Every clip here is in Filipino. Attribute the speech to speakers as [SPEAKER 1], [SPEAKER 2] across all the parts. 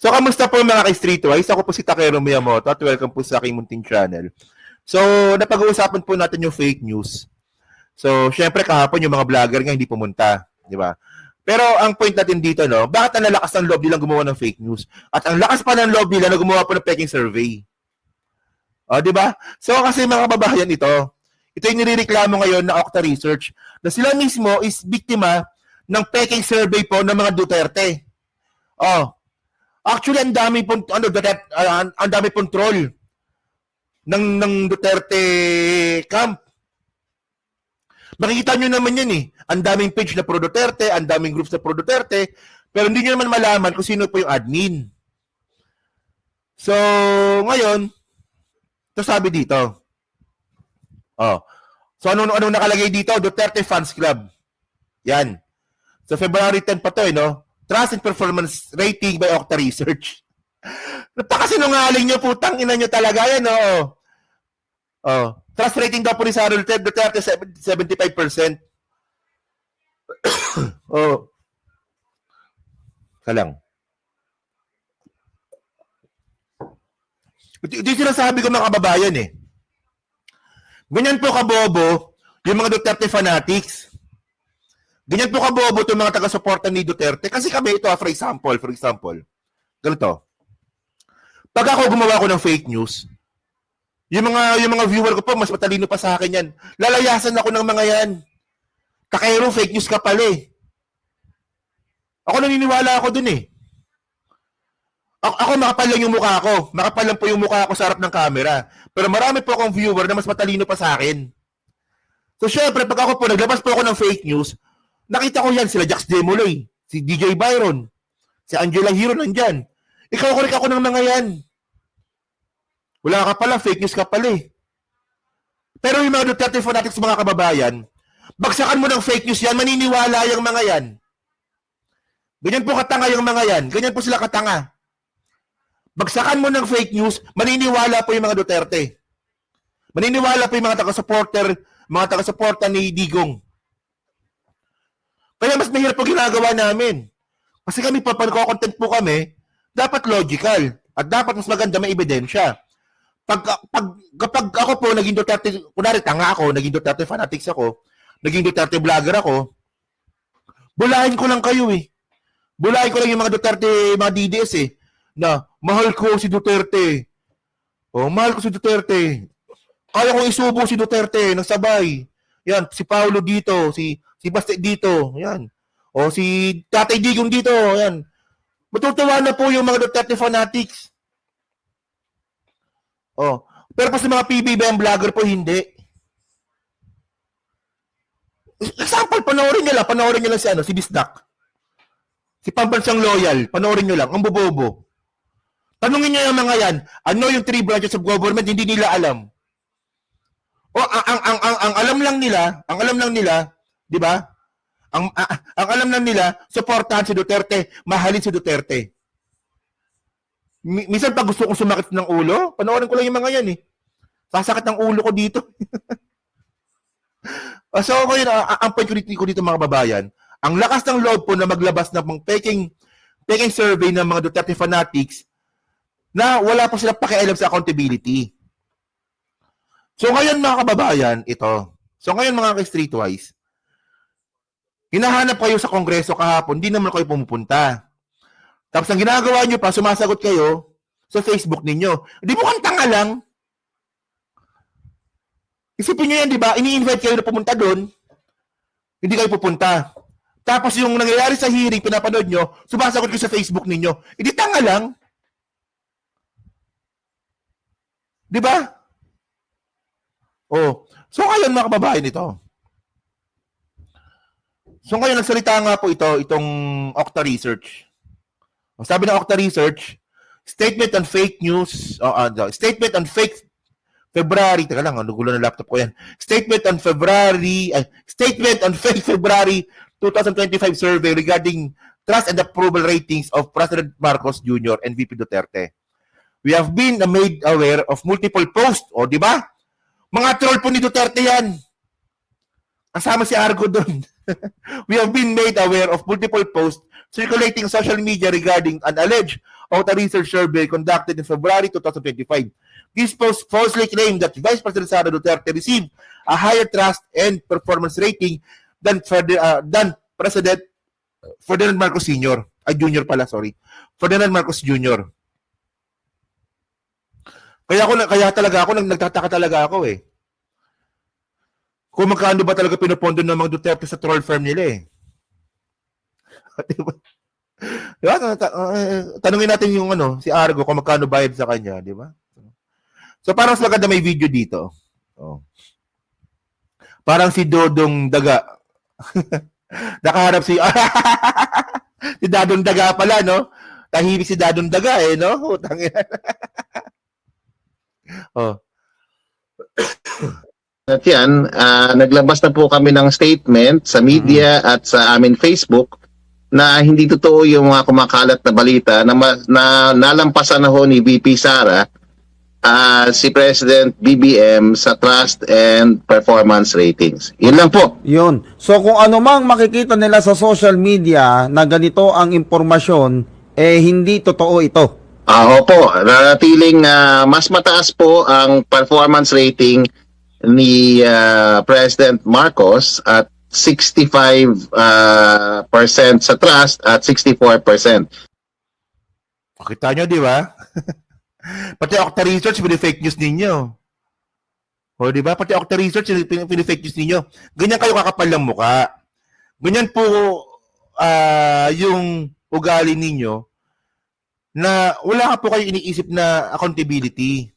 [SPEAKER 1] So, kamusta po mga ka-Streetwise? Ako po si Takero Miyamoto at welcome po sa aking munting channel. So, napag-uusapan po natin yung fake news. So, syempre kahapon yung mga vlogger nga hindi pumunta, di ba? Pero ang point natin dito, no, bakit ang lalakas ng loob nilang gumawa ng fake news? At ang lakas pa ng loob nila na gumawa po ng peking survey. O, di ba? So, kasi mga kababayan ito yung nirereklamo ngayon na Okta Research na sila mismo is biktima ng peking survey po ng mga Duterte. Oh, actually, ang dami pong ang dami pong troll ng Duterte camp. Makikita nyo naman yan eh. Ang daming page na pro Duterte, ang daming groups na pro Duterte, pero hindi nyo naman malaman kung sino po yung admin. So, ngayon, ito sabi dito. Oh. So, ano nakalagay dito? Duterte Fans Club. Yan. So, February 10 pa to no? Trust and Performance Rating by Okta Research. Napakasinungaling nyo, putang ina nyo talaga yan, no? Oh. Trust rating daw po ni Sara Duterte 75%. Oh. Kalang. Ito yung sinasabi ko mga kababayan eh. Ganyan po kabobo yung mga Duterte fanatics. Ganyan po kabobo itong mga taga-suporta ni Duterte. Kasi kami ito, for example, ganito. Pag ako gumawa ko ng fake news, yung mga viewer ko po, mas matalino pa sa akin yan. Lalayasan ako ng mga yan. Takero, fake news ka pala eh. Ako naniniwala ako dun eh. Ako makapal lang yung mukha ko. Makapal lang po yung mukha ko sa harap ng camera. Pero marami po akong viewer na mas matalino pa sa akin. So syempre, pag ako po, naglabas po ako ng fake news, nakita ko yan, sila Jax Demuloy, si DJ Byron, si Angela Hero nandyan. Ikaw-correct ako ng mga yan. Wala ka pala, fake news ka pala eh. Pero yung mga Duterte fanatics mga kababayan, bagsakan mo ng fake news yan, maniniwala yung mga yan. Ganyan po katanga yung mga yan. Ganyan po sila katanga. Bagsakan mo ng fake news, maniniwala po yung mga Duterte. Maniniwala po yung mga taga-supporter ni Digong. Kaya mas mahirap po ginagawa namin. Kasi kami pa, pag-content po kami, dapat logical. At dapat mas maganda may ebidensya. Kapag ako po naging Duterte, kunwari tanga ako, naging Duterte fanatics ako, naging Duterte vlogger ako, bulahin ko lang kayo eh. Bulahin ko lang yung mga Duterte, mga DDS eh, na mahal ko si Duterte. Oh, mahal ko si Duterte. Kaya kong isubo si Duterte ng sabay. Yan, si Paulo dito, si Basti dito, yan. O si Tatay Digong dito, yan. Matutuwa na po yung mga Duterte fanatics. Oh, pero pa sa mga PBBM vlogger po hindi. Example, panoorin nyo lang si Bisdak. Si Pambansang Loyal, panoorin nyo lang, ang bobobo. Tanungin nyo yung mga yan, ano yung 3 branches of government, hindi nila alam. O, ang alam lang nila, di ba? Ang alam lang nila, suportahan si Duterte, mahalin si Duterte. Minsan pag gusto kong sumakit ng ulo, panoorin ko lang yung mga yan eh. Sasakit ng ulo ko dito. So, ngayon, ang point ko dito mga babayan, ang lakas ng loob po na maglabas ng mga peking survey ng mga Duterte fanatics na wala po sila pakialam sa accountability. So, ngayon mga kababayan, ito. So, ngayon mga ka-Streetwise, hinahanap kayo sa Kongreso kahapon, hindi naman kayo pumupunta. Tapos ang ginagawa nyo pa, sumasagot kayo sa Facebook ninyo. Hindi mo kang tanga lang. Isipin nyo yan, di ba? Ini-invite kayo na pumunta doon. Hindi kayo pupunta. Tapos yung nangyayari sa hearing, pinapanood nyo, sumasagot kayo sa Facebook ninyo. Hindi tanga lang. Di ba? Oh. So ngayon mga kababayan ito. So ngayon nagsalita nga po itong Okta Research. Sabi ng Okta Research, statement on fake news, statement on fake February, teka lang, nagulo ng laptop ko yan. Statement on fake February 2025 survey regarding trust and approval ratings of President Marcos Jr. and VP Duterte. We have been made aware of multiple posts, o di ba? Mga troll po ni Duterte yan. Kasama si Argo doon. We have been made aware of multiple posts circulating social media regarding an alleged of a research survey conducted in February 2025. This post falsely claimed that Vice President Sara Duterte received a higher trust and performance rating than President Ferdinand Marcos Sr. Jr. pala, sorry. Ferdinand Marcos Jr. Kaya talaga ako, nagtataka talaga ako eh. Kung magkano ba talaga pinupondo ng mga Duterte sa troll firm nila eh. Diba? Diba? Tanungin natin yung si Argo kung magkano bayad sa kanya, di ba? So parang mas maganda may video dito. Oh. Parang si Dodong Daga. Nakaharap si si Dadong Daga pala, no? Tahimik si Dadong Daga eh, no? Utang yan. Oh.
[SPEAKER 2] At yan, naglabas na po kami ng statement sa media at sa amin Facebook na hindi totoo yung mga kumakalat na balita na nalampasan na ho ni VP Sara si President BBM sa trust and performance ratings. Yun lang po.
[SPEAKER 3] Yun. So kung ano mang makikita nila sa social media na ganito ang impormasyon, hindi totoo ito.
[SPEAKER 2] Opo, nanatiling mas mataas po ang performance rating ni President Marcos at 65% sa trust at 64%.
[SPEAKER 1] Pakita nyo, di ba? Pati Octa Research, pini-fake news ninyo. O, di ba? Pati Octa Research, pini-fake news ninyo. Ganyan kayo kakapal ng muka. Ganyan po yung ugali ninyo na wala ka po kayo iniisip na accountability.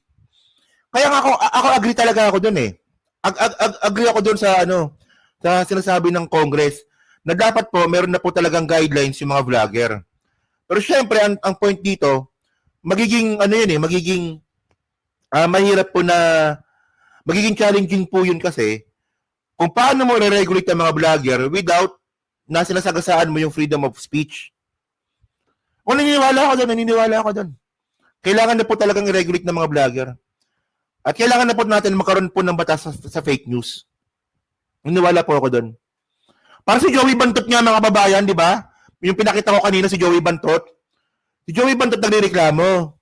[SPEAKER 1] Kaya nga ako agree talaga ako doon eh. Agree ako doon sa sa sinasabi ng Congress na dapat po meron na po talagang guidelines yung mga vlogger. Pero syempre ang point dito, magiging magiging mahirap po na magiging challenging po yun kasi kung paano mo re-regulate ang mga vlogger without na sinasagasaan mo yung freedom of speech. Kung naniniwala ako doon. Kailangan na po talagang i-regulate ng mga vlogger. At kailangan na po natin magkaroon po ng batas sa fake news. Naniniwala po ako doon. Para si Joey Bantot nga mga babayan, di ba? Yung pinakita ko kanina si Joey Bantot. Si Joey Bantot nagrereklamo.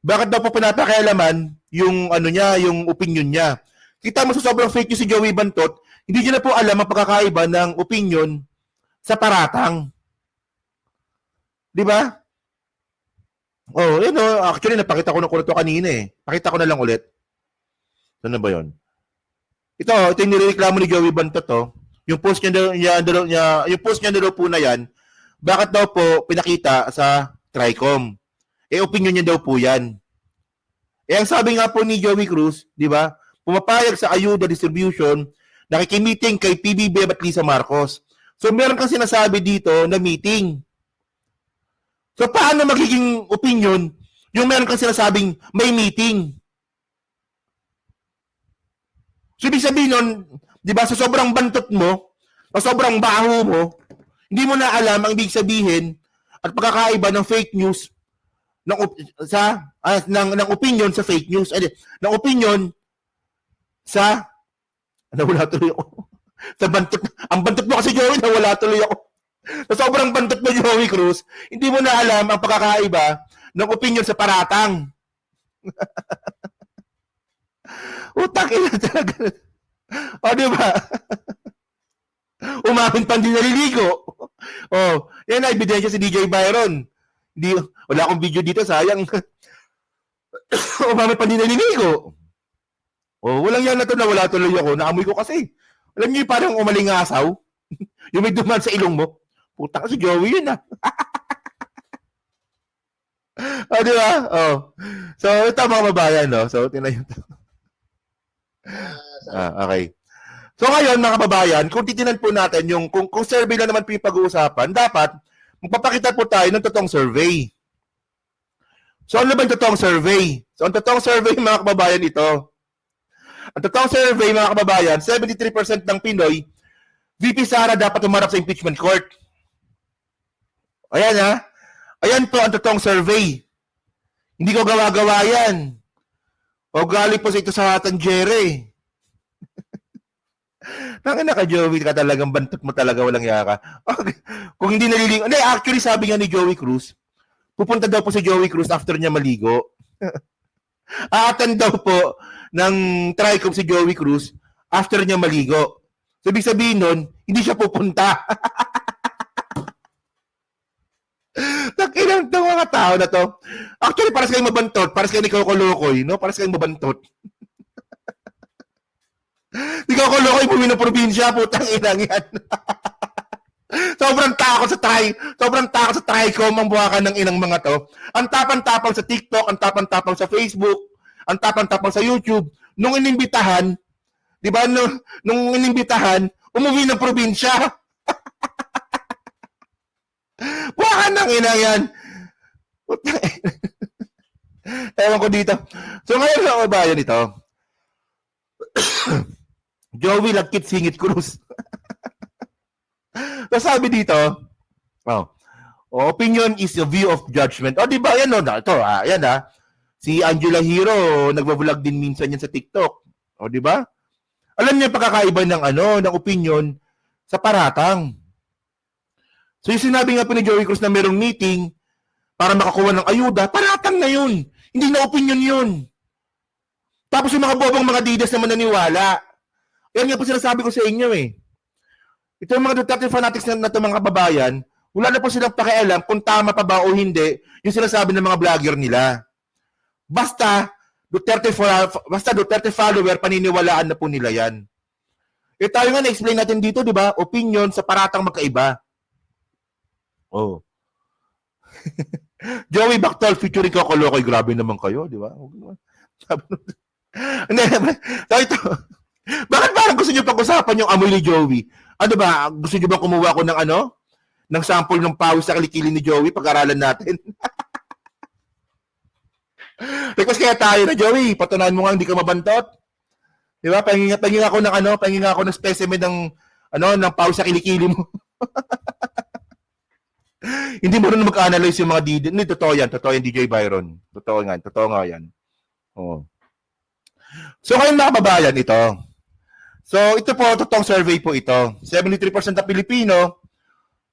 [SPEAKER 1] Bakit daw po pinapakialaman yung yung opinion niya? Kita mo sa sobrang fake news si Joey Bantot, hindi niya na po alam ang pagkakaiba ng opinion sa paratang. Di ba? Oh, yun actually napakita ko na to kanina eh. Pakita ko na lang ulit. Ano ba 'yon? Ito yung nirereklamo ni Joey Bantot Yung post niya daw po na 'yan. Bakit daw po pinakita sa Tricom? Opinion niya daw po 'yan. Ang sabi nga po ni Joey Cruz, 'di ba? Pumapayag sa ayuda distribution, nakikimiting kay PBBM at Lisa Marcos. So meron kang sinasabi dito na meeting. So, paano magiging opinion yung meron kang sinasabing may meeting? So, ibig sabihin nun, di ba, sa sobrang bantot mo, sa sobrang baho mo, hindi mo na alam ang ibig sabihin at pagkakaiba ng fake news ng opinion sa fake news. Ng opinion sa nawala tuloy ako. Sa bantot. Ang bantot mo kasi, Joey, nawala tuloy ako. Sa sobrang bantot mo, Joey Cruz, hindi mo na alam ang pagkakaiba ng opinion sa paratang. Utak ina talaga. O, di ba? Umamin pa hindi naliligo. O, yan na, ebidensya si DJ Byron. Wala akong video dito, sayang. Umamin pa hindi naliligo. O, walang yan na to na wala tuloy ako. Naamoy ko kasi. Alam niyo, parang umalingasaw. Yung may duman sa ilong mo. Puta ka si Joey yun di ba? So, ito mga babayan, So, tinayin ito. Okay. So, ngayon, mga kababayan, kung titinan po natin kung survey na naman po yung pag-uusapan, dapat magpapakita po tayo ng totoong survey. So, ano ba yung totoong survey? So, ang totoong survey, mga kababayan, ito. Ang totoong survey, mga kababayan, 73% ng Pinoy, VP Sara dapat umarap sa impeachment court. Ayan Ayan po ang totoong survey. Hindi ko gawa-gawa yan. O galing po sa ito sa Tanjere. Nangina ka, Joey, ka talagang bantot mo talaga, walang yaka. Okay. Kung hindi nalilingon. Actually, sabi nga ni Joey Cruz, pupunta daw po si Joey Cruz after niya maligo. Aattend daw po ng TRICOM si Joey Cruz after niya maligo. So, ibig sabihin nun, hindi siya pupunta. Nakinang itong mga tao na to. Actually, paras kayong mabantot. Paras kayong ikaw-kolokoy, no? Paras kayong mabantot. Ikaw-kolokoy, bumi ng probinsya, putang inang yan. Sobrang takot sa TRICOM ang buwakan ng inang mga to. Ang tapang-tapang sa TikTok, ang tapang-tapang sa Facebook, ang tapang-tapang sa YouTube. Nung inimbitahan, di ba, nung inimbitahan, umuwi ng probinsya. Buwakan ng inang yan. Ewan ko dito. So ngayon sa kabayan ito, Joey Lagkit Singit Cruz. So sabi dito, opinion is a view of judgment. O, di ba? Yan, no? Ito, yan, si Angela Hero, nagbablog din minsan yan sa TikTok. O, di ba? Alam niya pagkakaiba ng, ng opinion sa paratang. So, yung sinabi nga po ni Joey Cruz na merong meeting para makakuha ng ayuda, paratang na yun. Hindi na opinion yun. Tapos yung mga bobong mga didas naman naniwala. Yan nga po sinasabi ko sa inyo eh. Ito yung mga Duterte fanatics na ito mga kababayan, wala na po silang pakialam kung tama pa ba o hindi yung sinasabi ng mga vlogger nila. Basta Duterte follower, paniniwalaan na po nila yan. Eh tayo nga na-explain natin dito, di ba? Opinion sa paratang magkaiba. Oh. Joey Bactol featuring Kokolokoy, grabe naman kayo, di ba? So ito, bakit parang gusto nyo pag-usapan yung amoy ni Joey? Ano ba? Gusto nyo ba kumuha ko ng ng sample ng pawis sa kilikili ni Joey? Pag-aralan natin. Request kaya tayo na, Joey. Patunayan mo nga hindi ka mabantot. Di ba? Pahingin ako ng specimen ng pawis sa kilikili mo. Hindi mo rin mag-analyze yung mga didi. Hindi, totoo yan, DJ Byron. Totoo nga yan. Oh. So, kayong mga kababayan, ito. So, ito po, totoong survey po ito. 73% ng Pilipino,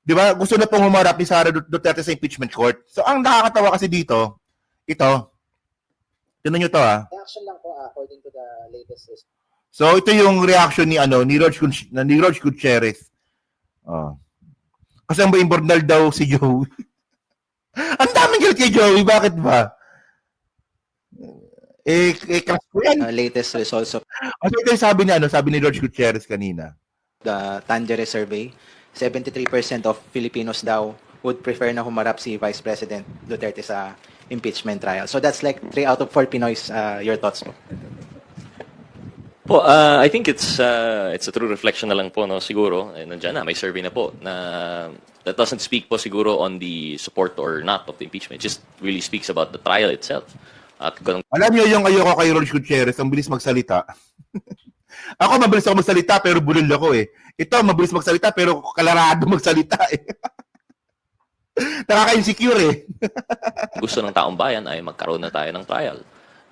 [SPEAKER 1] di ba, gusto na pong humarap ni Sara Duterte sa impeachment court. So, ang nakakatawa kasi dito, ito, tinan nyo to
[SPEAKER 4] Reaction lang po according to the latest list.
[SPEAKER 1] So, ito yung reaction ni Rog Gutierrez. Oh. Kasi ang imbordal daw si Joey. Ang daming galit kay Joey, bakit ba? Crush ko yan.
[SPEAKER 4] Latest results of
[SPEAKER 1] Kasi ito yung sabi ni Rog Gutierrez kanina.
[SPEAKER 4] the Tangere survey, 73% of Filipinos daw would prefer na humarap si Vice President Duterte sa impeachment trial. So that's like 3 out of 4 Pinoys. Your thoughts po?
[SPEAKER 5] Po, I think it's a true reflection na lang po, no, siguro. Nandiyan na, may survey na po na that doesn't speak po siguro on the support or not of the impeachment. It just really speaks about the trial itself. At
[SPEAKER 1] Alam niyo yung ayoko kay Rog Gutierrez, ang bilis magsalita. Ako mabilis ako magsalita pero bulol ako eh. Ito mabilis magsalita pero kalarado magsalita eh. Nakaka-insecure eh.
[SPEAKER 5] gusto ng taong bayan ay magkaroon na tayo ng trial.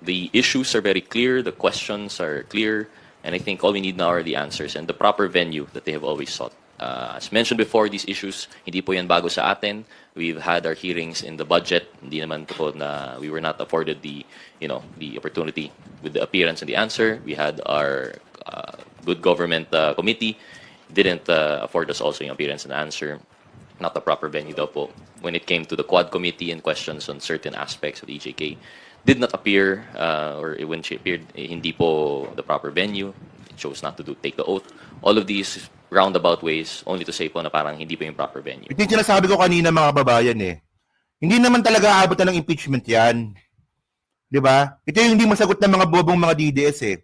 [SPEAKER 5] The issues are very clear, the questions are clear, and I think all we need now are the answers and the proper venue that they have always sought. As mentioned before, these issues, hindi po yan bago sa atin. We've had our hearings in the budget. Hindi naman po na we were not afforded the opportunity with the appearance and the answer. We had our good government committee. Didn't afford us also yung appearance and answer. Not the proper venue daw po. When it came to the Quad Committee and questions on certain aspects of the EJK, did not appear, or when she appeared, hindi po the proper venue. It chose not to take the oath. All of these roundabout ways, only to say po na parang hindi po yung proper venue.
[SPEAKER 1] Ito yung sinasabi ko kanina mga babayan eh. Hindi naman talaga aabot na ng impeachment yan. Di ba? Ito yung hindi masagot ng mga bobong mga DDS eh.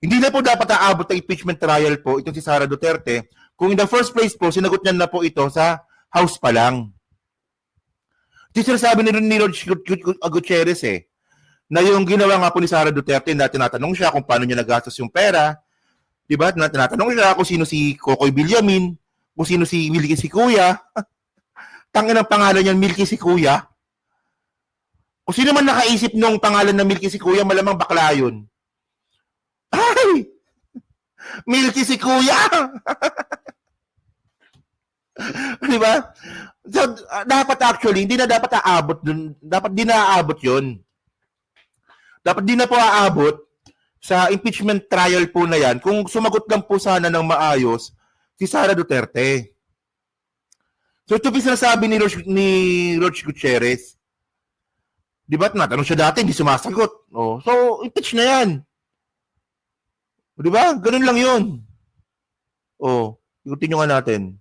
[SPEAKER 1] Hindi na po dapat aabot ng impeachment trial po itong si Sara Duterte kung in the first place po, sinagot niya na po ito sa House pa lang. Ito yung sinasabi ni Rog Gutierrez eh, na yung ginawa nga po ni Sara Duterte na tinatanong siya kung paano niya nagastos yung pera. Diba? Tinatanong siya kung sino si Kokoy Villamin, kung sino si Milky si Kuya. Tangin ang pangalan niyan, Milky si Kuya. Kung sino man nakaisip nung pangalan na Milky si Kuya, malamang bakla yun. Ay! Milky si Kuya! Di ba? So, dapat actually, hindi na dapat aabot dun. Dapat di na aabot yun. Dapat di na po aabot sa impeachment trial po na yan kung sumagot lang po sana ng maayos si Sara Duterte. So, ito po sinasabi ni Roch Gutierrez. Di ba? Natanong siya dati, hindi sumasagot. Oh, so, impeach na yan. Di ba? Ganun lang yun. Oh, ikutin nyo nga natin.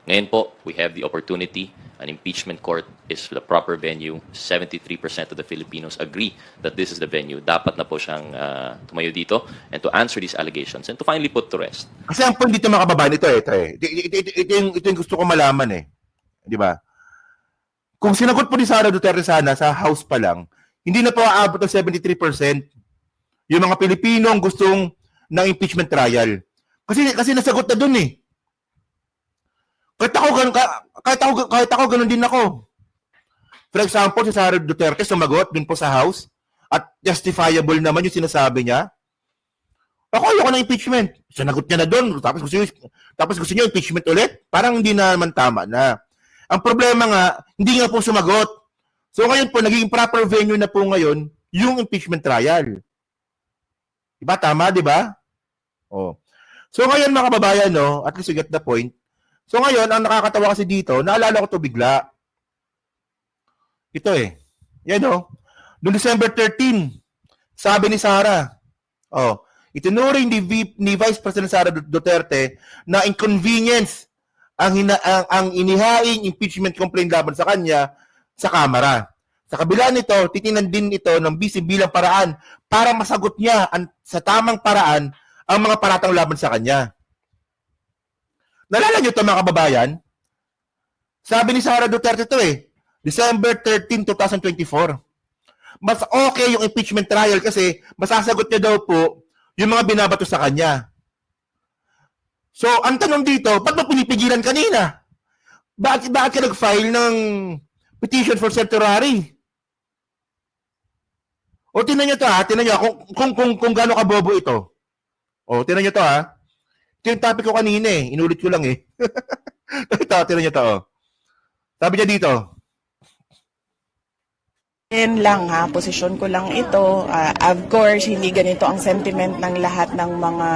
[SPEAKER 5] Ngayon po, we have the opportunity. An impeachment court is the proper venue. 73% of the Filipinos agree that this is the venue. Dapat na po siyang tumayo dito and to answer these allegations and to finally put to rest.
[SPEAKER 1] Kasi ang point dito mga kababayan, ito. Ito yung gusto ko malaman eh. Di ba? Kung sinagot po ni Sara Duterte sana sa House pa lang, hindi na po aabot ng 73% yung mga Pilipinong gustong ng impeachment trial. Kasi nasagot na dun eh. Kahit ako ganun din ako. For example, si Sara Duterte sumagot dun po sa House at justifiable naman yung sinasabi niya. Ako ayoko ng impeachment. Sinagot niya na dun. Tapos gusto niya impeachment ulit. Parang hindi na naman tama na. Ang problema nga, hindi nga po sumagot. So ngayon po, naging proper venue na po ngayon yung impeachment trial. Diba? Tama, diba? Oh. So ngayon mga kababayan, no, at least you get the point. So ngayon, ang nakakatawa kasi dito, naalala ko to bigla. Ito eh. Yan o. Noong December 13, sabi ni Sara, itinuring ni Vice President Sara Duterte na inconvenience ang inihaing impeachment complaint laban sa kanya sa Kamara. Sa kabila nito, titinan din ito ng BC bilang paraan para masagot niya sa tamang paraan ang mga paratang laban sa kanya. Nalala niyo ito mga kababayan? Sabi ni Sara Duterte ito eh, December 13, 2024. Mas okay yung impeachment trial kasi masasagot niya daw po yung mga binabato sa kanya. So, ang tanong dito, ba't mo pinipigilan kanina? Bakit ka nag-file ng petition for certiorari? O, tinan nyo ito ha, tinan nyo kung gaano kabobo ito. O, tinan nyo ito ha. Ito yung topic ko kanina eh. Inulit ko lang eh. Ito, tinan nyo ito. Sabi niya dito.
[SPEAKER 6] Lang ha, posisyon ko lang ito. Of course, hindi ganito ang sentiment ng lahat ng mga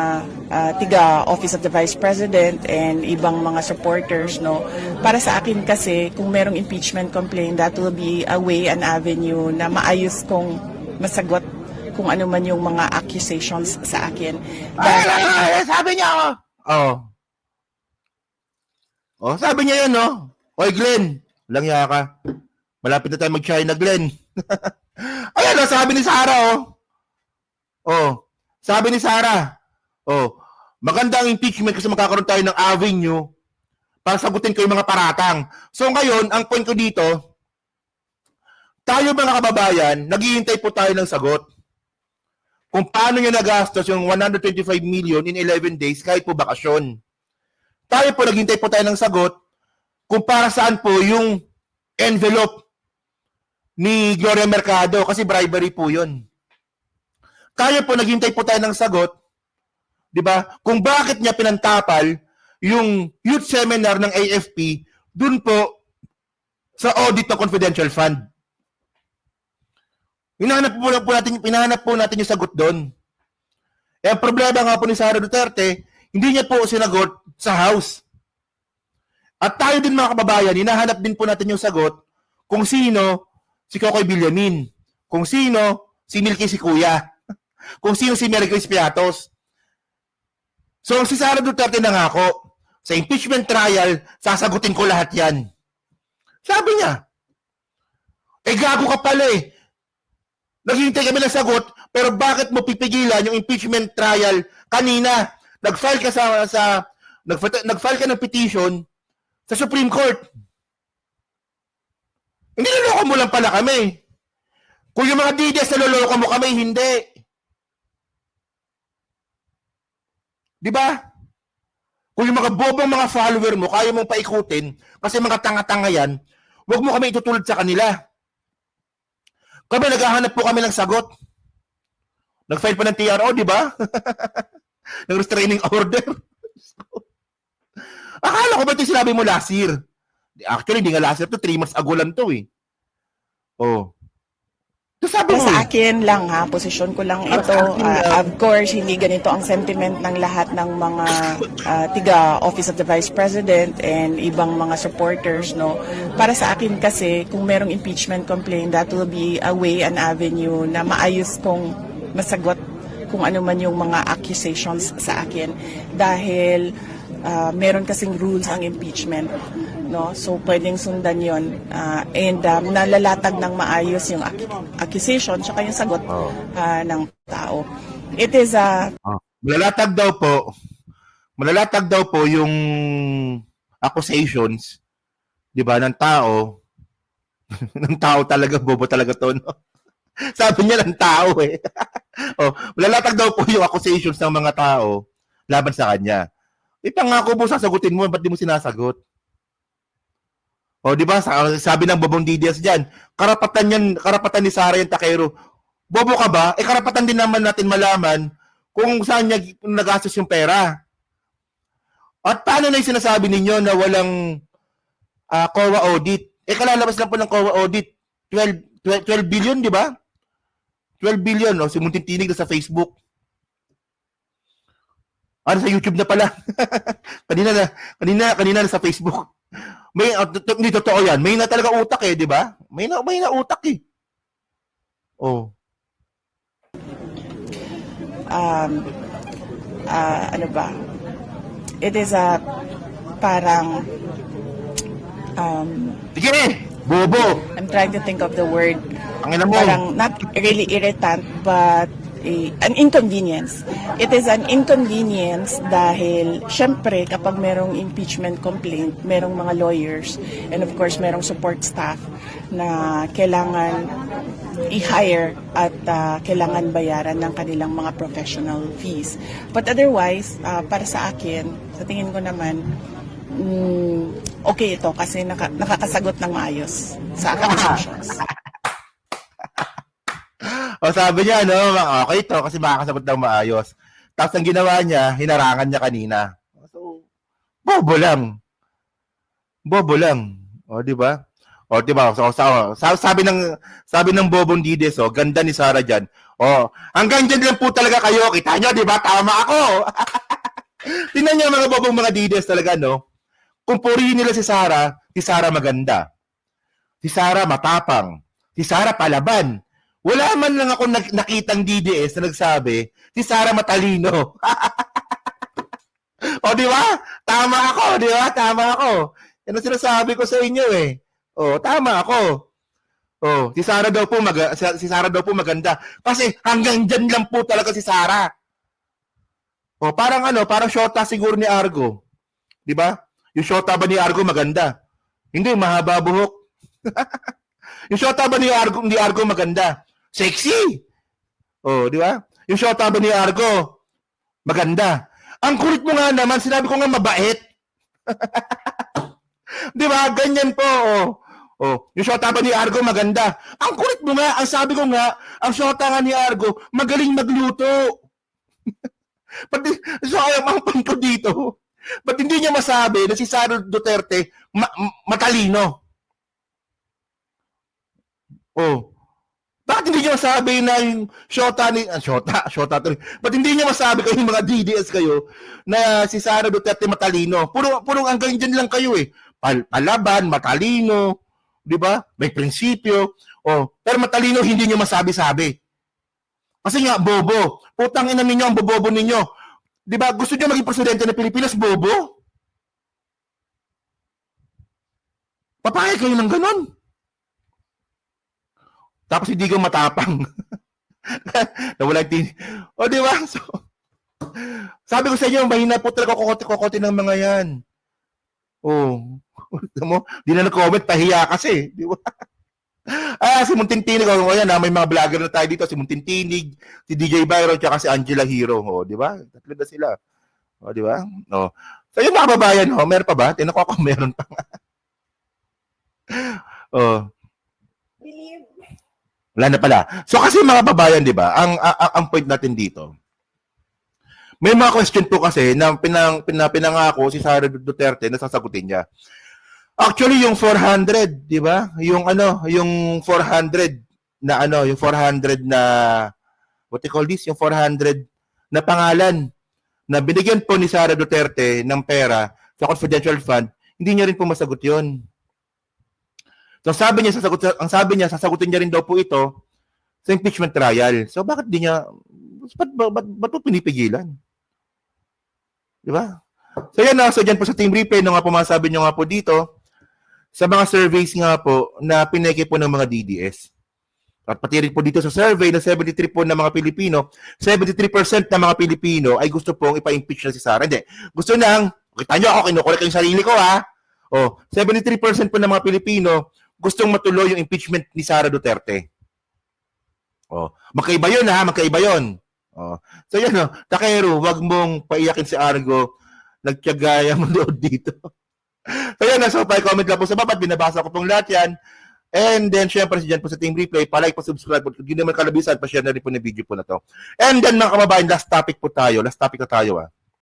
[SPEAKER 6] tiga Office of the Vice President and ibang mga supporters. No? Para sa akin kasi, kung merong impeachment complaint, that will be a way, an avenue na maayos kong masagot kung ano man yung mga accusations sa akin.
[SPEAKER 1] Sabi niya sabi niya yun, no? Oy, Glenn, lang ya ka. Malapit na tayo mag-China, Glenn. Ayan, sabi ni Sara, sabi ni Sara, maganda ang impeachment kasi magkakaroon tayo ng avenue para sagutin ko yung mga paratang. So ngayon, ang point ko dito, tayo mga kababayan, naghihintay po tayo ng sagot. Kung paano niya nagastos yung 125 million in 11 days kahit po bakasyon. Tayo po, naghihintay po tayo ng sagot kung para saan po yung envelope ni Gloria Mercado kasi bribery po yun. Tayo po, naghihintay po tayo ng sagot, di ba? Kung bakit niya pinantapal yung youth seminar ng AFP dun po sa audit ng confidential fund. Hinahanap po natin yung sagot doon. Eh, ang problema nga po ni Sara Duterte, hindi niya po sinagot sa House. At tayo din mga kababayan, hinahanap din po natin yung sagot kung sino si Kokoy Villamin, kung sino si Milky si Kuya, kung sino si Mary Grace Piatos. So si Sara Duterte nangako, sa impeachment trial, sasagutin ko lahat yan. Sabi niya, gago ka pala eh. Naghihintay kami ng sagot, pero bakit mo pipigilan yung impeachment trial kanina? Nag-file ka nag-file ka ng petition sa Supreme Court. Hindi naloko mo lang pala kami. Kung yung mga DDS naloloko mo kami, hindi. Di ba? Kung yung mga bobong mga follower mo, kaya mong paikutin, kasi mga tanga-tanga yan, huwag mo kami itutulad sa kanila. Kami, naghahanap po kami ng sagot. Nag-file pa ng TRO, di ba? ng restraining order. Akala ko ba ito yung sinabi mo last year? Actually, hindi nga last year to, 3 months ago lang to eh. Oh. So sabi mo,
[SPEAKER 6] Sa akin lang ha, posisyon ko lang
[SPEAKER 1] Para
[SPEAKER 6] ito.
[SPEAKER 1] sa akin lang.
[SPEAKER 6] Of course, hindi ganito ang sentiment ng lahat ng mga tiga Office of the Vice President and ibang mga supporters, no. Para sa akin kasi, kung merong impeachment complaint, that will be a way, an avenue na maayos kong masagot kung ano man yung mga accusations sa akin. Dahil meron kasing rules ang impeachment, no? So pwedeng sundan 'yon, and nalalatag ng maayos yung accusation tsaka yung sagot ng tao. It is
[SPEAKER 1] malalatag daw po yung accusations, 'di ba, ng tao. Ng tao talaga, bobo talaga to, no? Sabi niya ng tao eh. Malalatag daw po yung accusations ng mga tao laban sa kanya. Ipangako mo, sasagutin mo, ba't di mo sinasagot? Di ba? Sabi ng Bobong Didias diyan, karapatan ni Sara yung Takero. Bobo ka ba? Karapatan din naman natin malaman kung saan niya nagastos yung pera. At paano na yung sinasabi ninyo na walang COA audit? Kalalabas lang po ng COA audit. 12 billion, di ba? 12 billion, no? Si Munting Tinig na sa Facebook. Sa YouTube na pala. kanina na sa Facebook. May hindi totoo 'yan. May na talaga utak di ba? May na utak eh.
[SPEAKER 6] ano ba? It is parang
[SPEAKER 1] Sige, bobo.
[SPEAKER 6] I'm trying to think of the word.
[SPEAKER 1] Ang ina mo.
[SPEAKER 6] Parang not really irritant but an inconvenience. It is an inconvenience dahil syempre kapag merong impeachment complaint, merong mga lawyers and of course merong support staff na kailangan i-hire at kailangan bayaran ng kanilang mga professional fees. But otherwise, para sa akin, sa tingin ko naman, okay ito kasi nakakasagot ng maayos sa accusations.
[SPEAKER 1] Sabi niya, okay ito kasi makakasagot ng maayos. Tapos ang ginawa niya, hinarangan niya kanina. So, bobo lang. Di ba? Di ba? So, sabi ng Bobong Dides, ganda ni Sara diyan. Hanggang diyan lang po talaga kayo. Kita niyo, di ba? Tama ako. Tingnan niyo mga Bobong mga Dides talaga, no? Kung purihin nila si Sara maganda. Si Sara matapang. Si Sara palaban. Wala man lang ako nakitang DDS na nagsabi, si Sara matalino. Di ba? Tama ako, di ba? Tama ako. Yan ang sinasabi ko sa inyo eh. Tama ako. Si Sara daw po maganda. Kasi hanggang dyan lang po talaga si Sara. Parang shota siguro ni Argo. Di ba? Yung shota ba ni Argo maganda? Hindi, mahaba buhok. Yung shota ba ni Argo maganda? Sexy! Di ba? Yung shota ba ni Argo? Maganda. Ang kulit mo nga naman, sinabi ko nga mabait. Di ba? Ganyan po. Yung shota ba ni Argo maganda? Ang kulit mo nga, ang sabi ko nga, ang shota nga ni Argo, magaling magluto. Pati, so ang point ko dito, ba't hindi niya masabi na si Sara Duterte matalino? Bakit hindi niyo masabi na yung shota tuloy. Ba't hindi niyo masabi kayong mga DDS kayo na si Sara Duterte matalino? Puro hanggang dyan lang kayo eh. Palaban, matalino, di ba? May prinsipyo. Pero matalino hindi niyo masabi-sabi. Kasi nga, bobo. Putang ina ninyo ang bobobo ninyo. Di ba? Gusto niyo maging presidente ng Pilipinas, bobo? Papayag kayo ng ganon. Tapos hindi ko matapang. Nawala yung di ba? So, sabi ko sa inyo, mahina po talaga kokote ng mga yan. Di na nag-comment, pahiya kasi. Di ba? Si Munting Tinig. May mga vlogger na tayo dito. Si Munting Tinig, si DJ Byron, tsaka si Angela Hero. Di ba? Tatlo na sila. Di ba? So yung mga kababayan, meron pa ba? Tinan ko ako, meron pa nga. Wala na pala. So kasi mga babayan, 'di ba? Ang point natin dito. may mga question po kasi na pinangako si Sara Duterte na sasagutin niya. Actually, yung 400, di ba? Yung yung 400 na yung 400 na, what you call this? Yung 400 na pangalan na binigyan po ni Sara Duterte ng pera sa confidential fund, hindi niya rin po masagot yun. So sabi niya, sasagutin niya rin daw po ito sa impeachment trial. So bakit di niya, ba't po pinipigilan? Di ba? So yan na, so dyan po sa team replay, no nga po masabi nyo nga po dito, sa mga surveys nga po na pineke po ng mga DDS. At pati rin po dito sa survey na 73 po ng mga Pilipino, 73% ng mga Pilipino ay gusto pong ipa-impeach na si Sara. Hindi. Gusto nang, kita nyo ako, kinukulit yung sarili ko ha. 73% po ng mga Pilipino gustong matuloy yung impeachment ni Sara Duterte. Magkaiba yun ha, magkaiba yun. So yan Takero, wag mong paiyakin si Argo, nagtiyagaya mo doon dito. So yan so pa-comment lang po sa baba, binabasa ko pong lahat yan. And then, syempre, dyan po sa Team Replay, pa-like, pa-subscribe, kung hindi naman kalabisan, pa-share na rin po ng video po na to. And then, mga kababayan, last topic na tayo